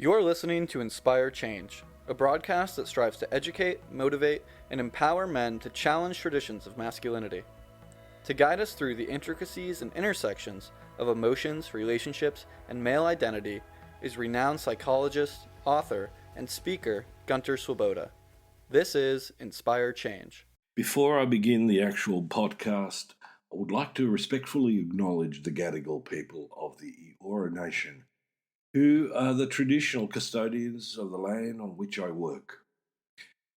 You're listening to Inspire Change, a broadcast that strives to educate, motivate, and empower men to challenge traditions of masculinity. To guide us through the intricacies and intersections of emotions, relationships, and male identity is renowned psychologist, author, and speaker Gunter Swoboda. This is Inspire Change. Before I begin the actual podcast, I would like to respectfully acknowledge the Gadigal people of the Eora Nation, who are the traditional custodians of the land on which I work.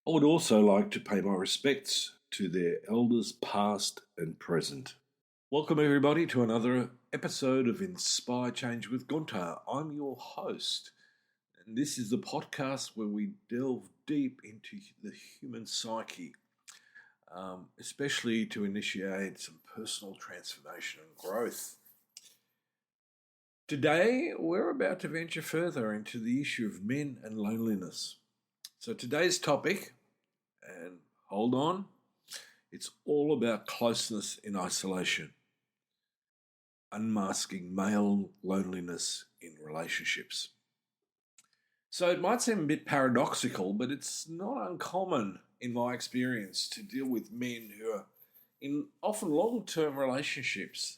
I would also like to pay my respects to their elders past and present. Welcome everybody to another episode of Inspire Change with Gunter. I'm your host, and this is the podcast where we delve deep into the human psyche, especially to initiate some personal transformation and growth. Today, we're about to venture further into the issue of men and loneliness. So today's topic, and hold on, it's all about closeness in isolation, unmasking male loneliness in relationships. So it might seem a bit paradoxical, but it's not uncommon in my experience to deal with men who are in often long-term relationships,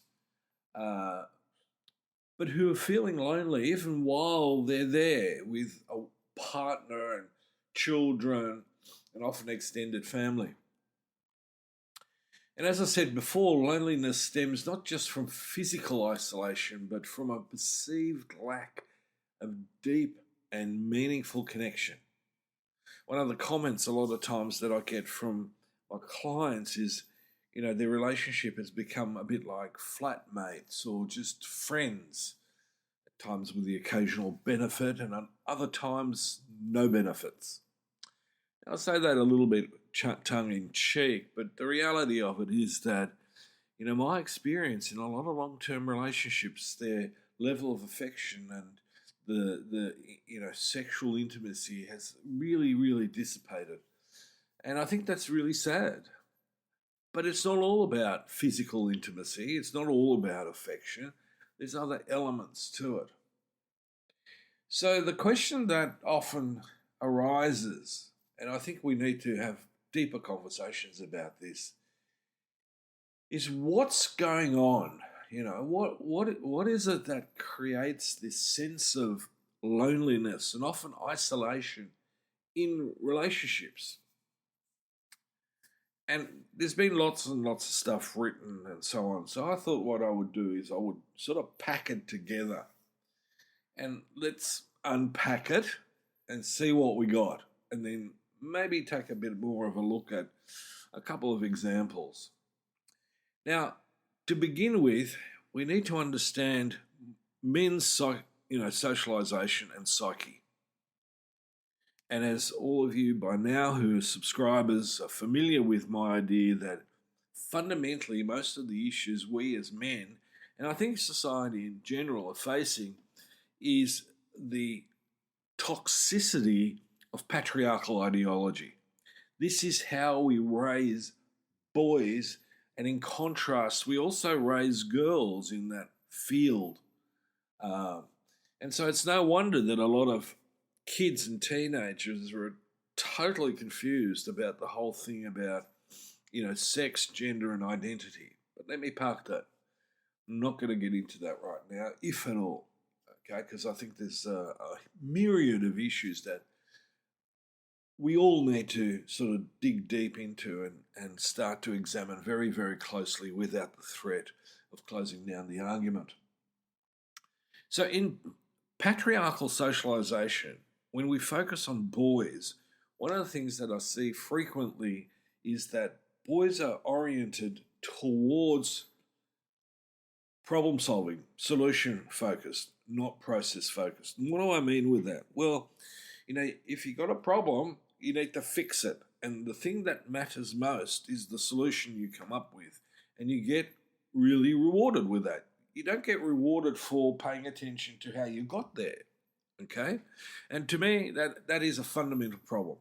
but who are feeling lonely even while they're there with a partner and children and often extended family. And as I said before, loneliness stems not just from physical isolation, but from a perceived lack of deep and meaningful connection. One of the comments a lot of times that I get from my clients is, their relationship has become a bit like flatmates or just friends, at times with the occasional benefit and at other times no benefits. I'll say that a little bit tongue-in-cheek, but the reality of it is that, my experience in a lot of long-term relationships, their level of affection and the sexual intimacy has really, really dissipated. And I think that's really sad. But it's not all about physical intimacy. It's not all about affection. There's other elements to it. So the question that often arises, and I think we need to have deeper conversations about this, is what's going on? What is it that creates this sense of loneliness and often isolation in relationships? And there's been lots and lots of stuff written and so on. So I thought what I would do is I would sort of pack it together and let's unpack it and see what we got. And then maybe take a bit more of a look at a couple of examples. Now, to begin with, we need to understand men's socialization and psyche. And as all of you by now who are subscribers are familiar with my idea that fundamentally most of the issues we as men, and I think society in general, are facing is the toxicity of patriarchal ideology. This is how we raise boys, and in contrast, we also raise girls in that field. And so it's no wonder that a lot of kids and teenagers are totally confused about the whole thing about, sex, gender, and identity. But let me park that. I'm not going to get into that right now, if at all, okay? Because I think there's a myriad of issues that we all need to sort of dig deep into and start to examine very, very closely without the threat of closing down the argument. So in patriarchal socialization, when we focus on boys, one of the things that I see frequently is that boys are oriented towards problem solving, solution focused, not process focused. And what do I mean with that? Well, if you've got a problem, you need to fix it. And the thing that matters most is the solution you come up with. And you get really rewarded with that. You don't get rewarded for paying attention to how you got there. Okay? And to me, that is a fundamental problem.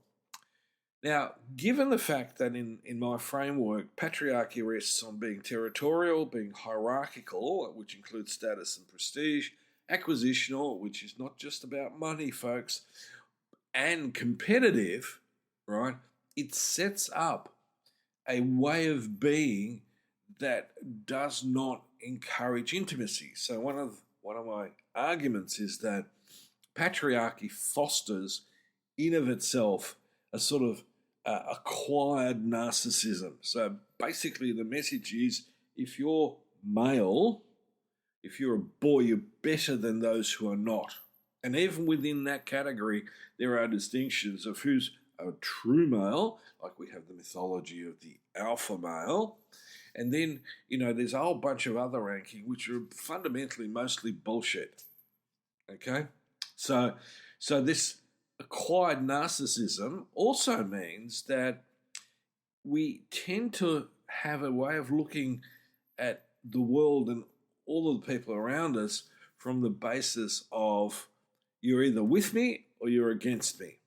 Now, given the fact that in my framework, patriarchy rests on being territorial, being hierarchical, which includes status and prestige, acquisitional, which is not just about money, folks, and competitive, right? It sets up a way of being that does not encourage intimacy. So one of my arguments is that patriarchy fosters in of itself a sort of acquired narcissism. So basically the message is, if you're male, if you're a boy, you're better than those who are not. And even within that category, there are distinctions of who's a true male, like we have the mythology of the alpha male. And then, there's a whole bunch of other ranking, which are fundamentally mostly bullshit. Okay? So this acquired narcissism also means that we tend to have a way of looking at the world and all of the people around us from the basis of, you're either with me or you're against me.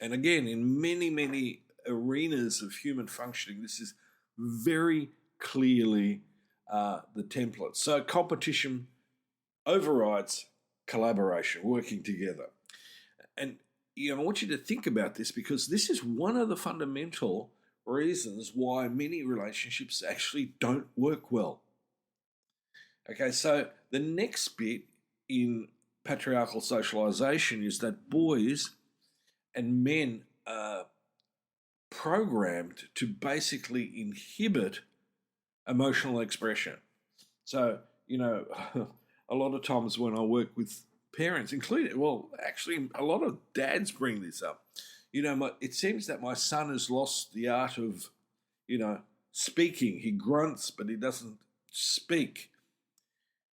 And again, in many, many arenas of human functioning, this is very clearly the template. So competition overrides collaboration, working together. And I want you to think about this, because this is one of the fundamental reasons why many relationships actually don't work well. Okay, so the next bit in patriarchal socialization is that boys and men are programmed to basically inhibit emotional expression. So, a lot of times when I work with parents, actually a lot of dads bring this up. It seems that my son has lost the art of, speaking. He grunts, but he doesn't speak.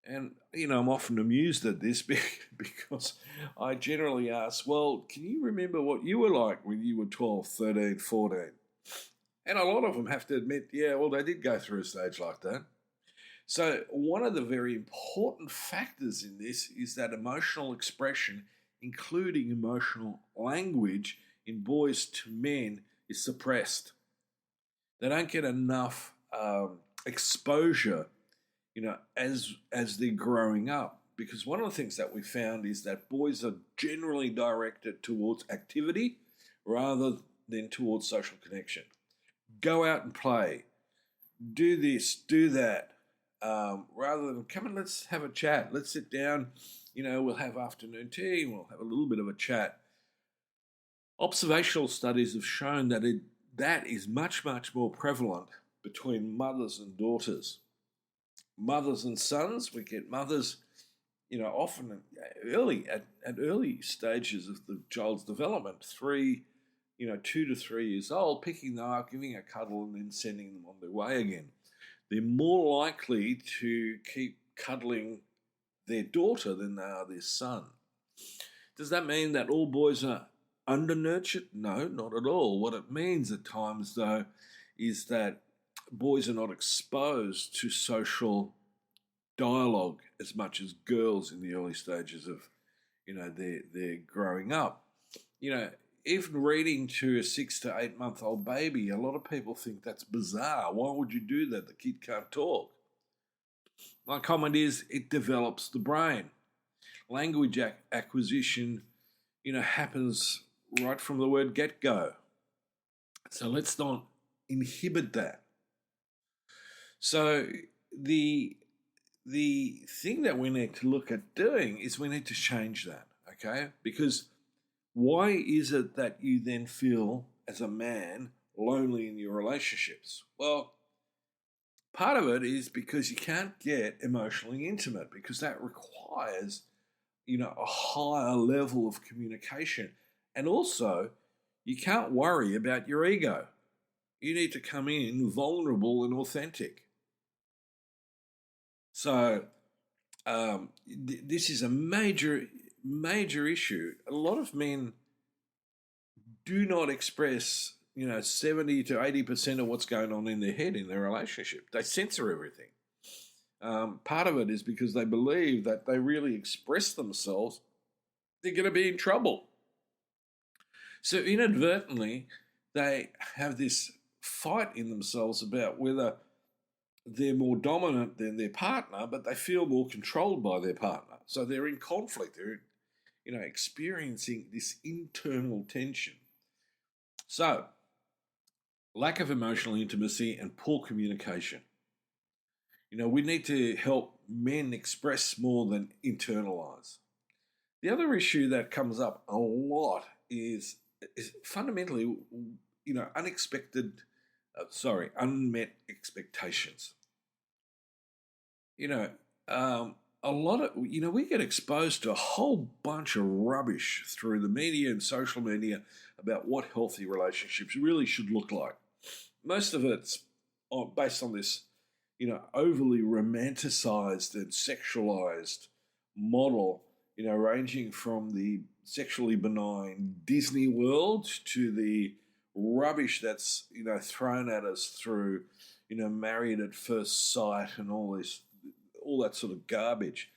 And, I'm often amused at this because I generally ask, well, can you remember what you were like when you were 12, 13, 14? And a lot of them have to admit, yeah, well, they did go through a stage like that. So one of the very important factors in this is that emotional expression, including emotional language in boys to men, is suppressed. They don't get enough exposure as they're growing up. Because one of the things that we found is that boys are generally directed towards activity rather than towards social connection. Go out and play. Do this, do that. Rather than, come and let's have a chat. Let's sit down. We'll have afternoon tea and we'll have a little bit of a chat. Observational studies have shown that that is much, much more prevalent between mothers and daughters. Mothers and sons, we get mothers, often early at early stages of the child's development, 2 to 3 years old, picking them up, giving a cuddle, and then sending them on their way again. They're more likely to keep cuddling their daughter than they are their son. Does that mean that all boys are under-nurtured? No, not at all. What it means at times, though, is that boys are not exposed to social dialogue as much as girls in the early stages of, their growing up. Even reading to a 6 to 8 month old baby, a lot of people think that's bizarre. Why would you do that? The kid can't talk. My comment is, it develops the brain. Language acquisition, happens right from the word get-go. So let's not inhibit that. So the thing that we need to look at doing is we need to change that, okay? Because why is it that you then feel, as a man, lonely in your relationships? Well, part of it is because you can't get emotionally intimate, because that requires, a higher level of communication. And also, you can't worry about your ego. You need to come in vulnerable and authentic. So this is a major issue. A lot of men do not express, 70 to 80% of what's going on in their head in their relationship. They censor everything. Part of it is because they believe that they really express themselves, they're going to be in trouble. So inadvertently, they have this fight in themselves about whether they're more dominant than their partner, but they feel more controlled by their partner. So they're in conflict. They're, experiencing this internal tension. So, lack of emotional intimacy and poor communication. We need to help men express more than internalize. The other issue that comes up a lot is fundamentally, unmet expectations. A lot of, we get exposed to a whole bunch of rubbish through the media and social media about what healthy relationships really should look like. Most of it's based on this, overly romanticized and sexualized model, ranging from the sexually benign Disney world to the rubbish that's, thrown at us through, Married at First Sight and all that sort of garbage.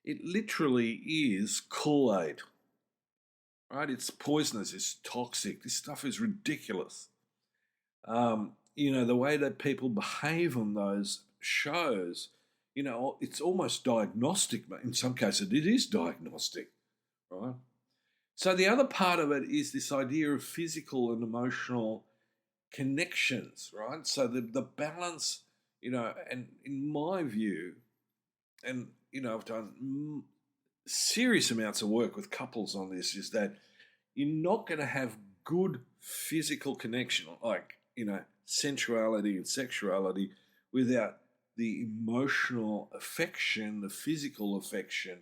It literally is Kool-Aid, right? It's poisonous, it's toxic. This stuff is ridiculous. The way that people behave on those shows, it's almost diagnostic. But in some cases, it is diagnostic, right? So the other part of it is this idea of physical and emotional connections, right? So the balance, and in my view, and, I've done serious amounts of work with couples on this, is that you're not going to have good physical connection, like, sensuality and sexuality, without the emotional affection, the physical affection,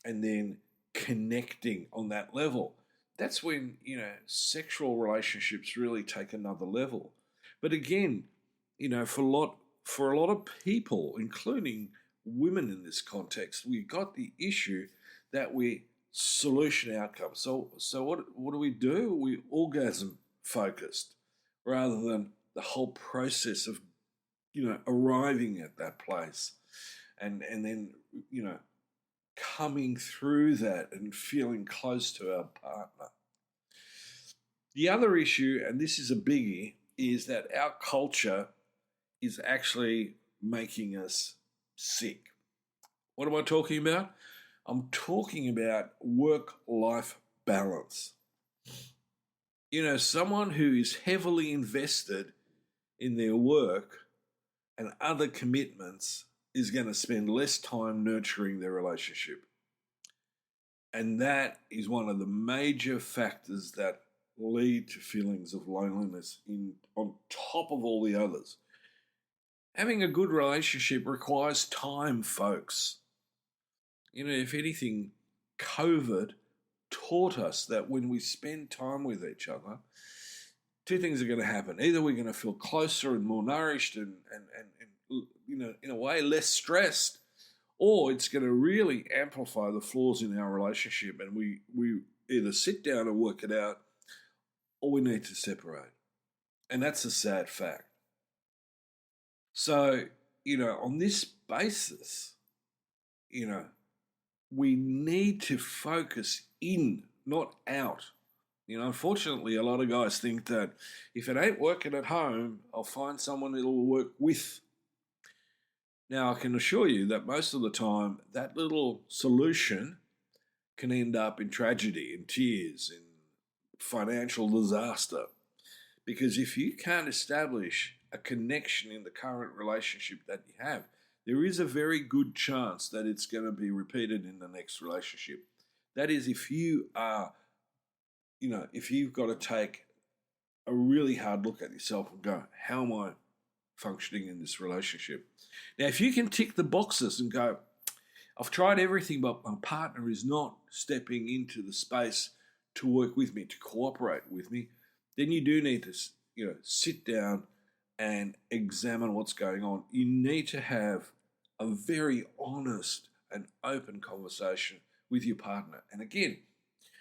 and then connecting on that level. That's when, sexual relationships really take another level. But again, for a lot of people, including women in this context, we got the issue that we solution outcome. So what do? We orgasm focused rather than the whole process of, arriving at that place and then, coming through that and feeling close to our partner. The other issue, and this is a biggie, is that our culture is actually making us sick. What am I talking about? I'm talking about work-life balance. Someone who is heavily invested in their work and other commitments is going to spend less time nurturing their relationship. And that is one of the major factors that lead to feelings of loneliness on top of all the others. Having a good relationship requires time, folks. If anything, COVID taught us that when we spend time with each other, two things are going to happen. Either we're going to feel closer and more nourished and in a way less stressed, or it's going to really amplify the flaws in our relationship, and we either sit down and work it out, or we need to separate. And that's a sad fact. So, on this basis, we need to focus in, not out. Unfortunately, a lot of guys think that if it ain't working at home, I'll find someone it'll work with. Now, I can assure you that most of the time, that little solution can end up in tragedy, in tears, in financial disaster. Because if you can't establish a connection in the current relationship that you have, there is a very good chance that it's going to be repeated in the next relationship. That is, if you are, if you've got to take a really hard look at yourself and go, how am I functioning in this relationship? Now, if you can tick the boxes and go, I've tried everything, but my partner is not stepping into the space to work with me, to cooperate with me, then you do need to, sit down and examine what's going on. You need to have a very honest and open conversation with your partner. And again,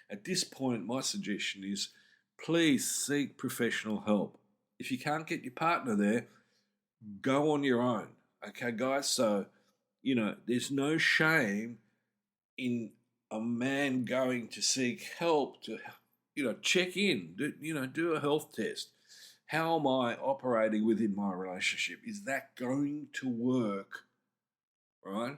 at this point, my suggestion is please seek professional help. If you can't get your partner there, go on your own. Okay, guys? So, there's no shame in a man going to seek help to, check in, do a health test. How am I operating within my relationship? Is that going to work? Right?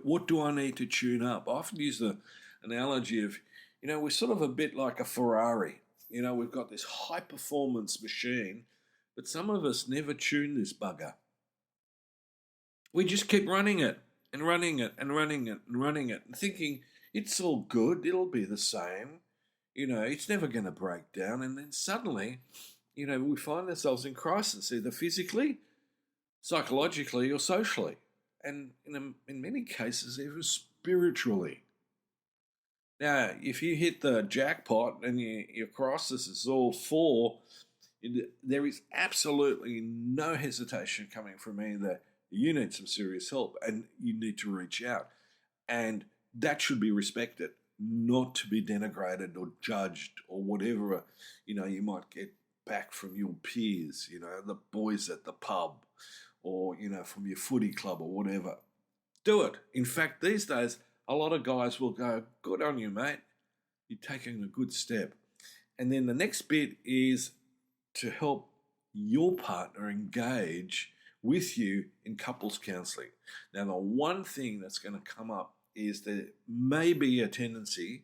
What do I need to tune up? I often use the analogy of, we're sort of a bit like a Ferrari. We've got this high performance machine, but some of us never tune this bugger. We just keep running it and running it and running it and running it and thinking it's all good, it'll be the same. It's never going to break down. And then suddenly, we find ourselves in crisis, either physically, psychologically, or socially. And in many cases, even spiritually. Now, if you hit the jackpot and your crisis is all four, there is absolutely no hesitation coming from me that you need some serious help and you need to reach out. And that should be respected, not to be denigrated or judged or whatever, you might get back from your peers, the boys at the pub or, from your footy club or whatever. Do it. In fact, these days, a lot of guys will go, good on you, mate. You're taking a good step. And then the next bit is to help your partner engage with you in couples counselling. Now, the one thing that's going to come up is there may be a tendency,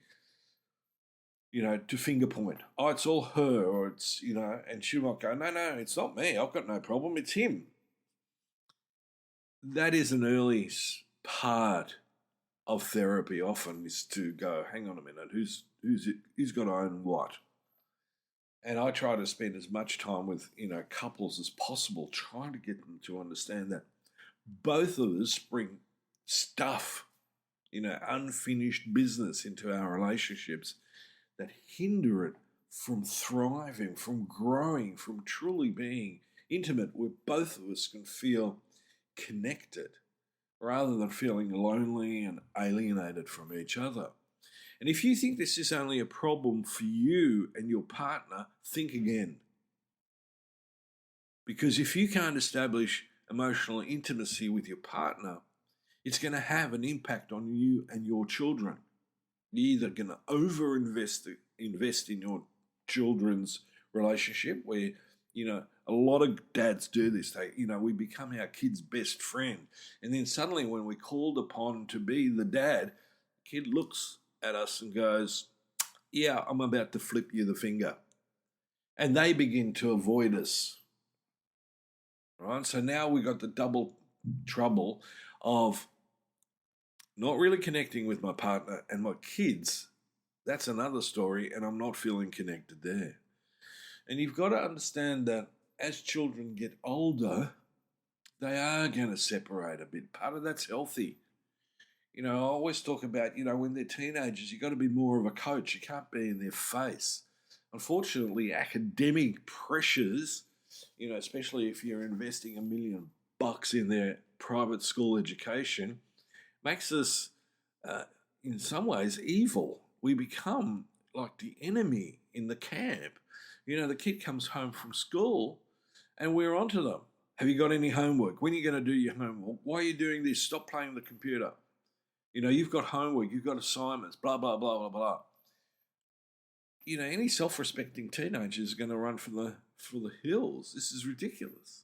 to finger point. Oh, it's all her, or it's, and she might go, no, it's not me. I've got no problem. It's him. That is an early part of therapy often, is to go, hang on a minute, who's got to own what? And I try to spend as much time with, couples as possible, trying to get them to understand that both of us bring stuff, unfinished business into our relationships that hinder it from thriving, from growing, from truly being intimate, where both of us can feel connected rather than feeling lonely and alienated from each other. And if you think this is only a problem for you and your partner, think again. Because if you can't establish emotional intimacy with your partner, it's going to have an impact on you and your children. You're either going to invest in your children's relationship, where, a lot of dads do this. We become our kid's best friend. And then suddenly when we're called upon to be the dad, the kid looks at us and goes, yeah, I'm about to flip you the finger. And they begin to avoid us. Right? So now we've got the double trouble of not really connecting with my partner and my kids. That's another story, and I'm not feeling connected there. And you've got to understand that as children get older, they are going to separate a bit. Part of that's healthy. I always talk about, when they're teenagers, you've got to be more of a coach. You can't be in their face. Unfortunately, academic pressures, especially if you're investing $1 million in their private school education, makes us, in some ways, evil. We become like the enemy in the camp. The kid comes home from school and we're onto them. Have you got any homework? When are you going to do your homework? Why are you doing this? Stop playing the computer. You've got homework, you've got assignments, blah, blah, blah, blah, blah. Any self-respecting teenager is going to run for the hills. This is ridiculous.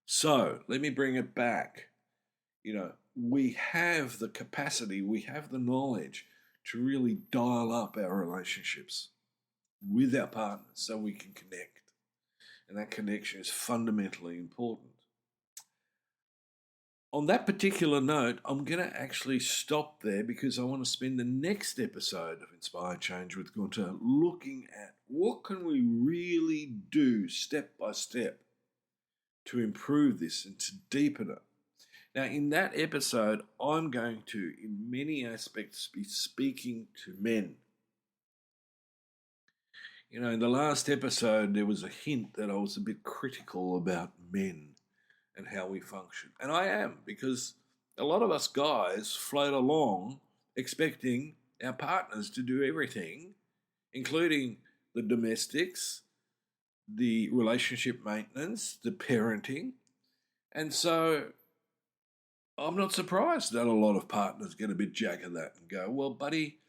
So let me bring it back. We have the capacity, we have the knowledge to really dial up our relationships with our partners so we can connect. And that connection is fundamentally important. On that particular note, I'm going to actually stop there because I want to spend the next episode of Inspire Change with Gunter looking at what can we really do step by step to improve this and to deepen it. Now, in that episode, I'm going to, in many aspects, be speaking to men. In the last episode, there was a hint that I was a bit critical about men and how we function. And I am, because a lot of us guys float along expecting our partners to do everything, including the domestics, the relationship maintenance, the parenting. And so I'm not surprised that a lot of partners get a bit jack of that and go, well, buddy,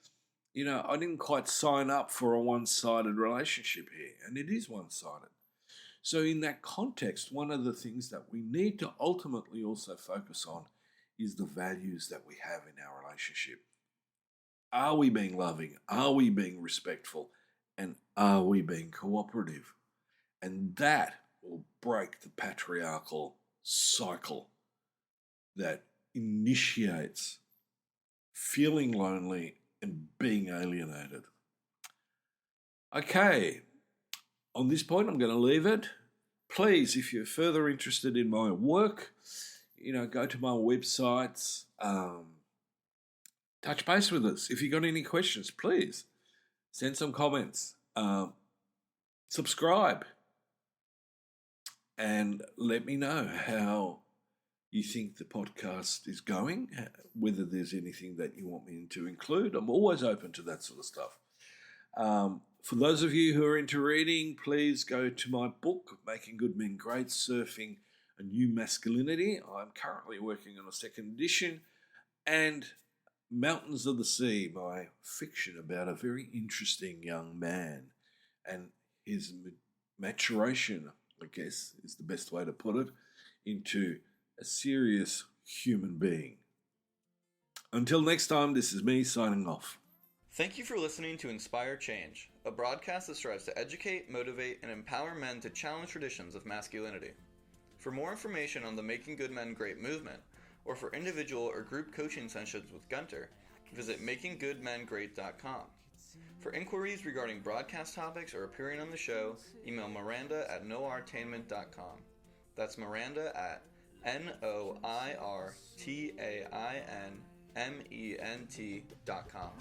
I didn't quite sign up for a one-sided relationship here. And it is one-sided. So in that context, one of the things that we need to ultimately also focus on is the values that we have in our relationship. Are we being loving? Are we being respectful? And are we being cooperative? And that will break the patriarchal cycle that initiates feeling lonely and being alienated. Okay, on this point, I'm going to leave it. Please, if you're further interested in my work, go to my websites, touch base with us. If you've got any questions, please send some comments, subscribe, and let me know how you think the podcast is going, whether there's anything that you want me to include. I'm always open to that sort of stuff. For those of you who are into reading, please go to my book, Making Good Men Great, Surfing a New Masculinity. I'm currently working on a second edition. And Mountains of the Sea, my fiction about a very interesting young man and his maturation, I guess is the best way to put it, into a serious human being. Until next time, this is me signing off. Thank you for listening to Inspire Change, a broadcast that strives to educate, motivate, and empower men to challenge traditions of masculinity. For more information on the Making Good Men Great movement, or for individual or group coaching sessions with Gunter, visit makinggoodmengreat.com. For inquiries regarding broadcast topics or appearing on the show, email Miranda at noirtainment.com. That's Miranda at NOIRTAINMENT.com.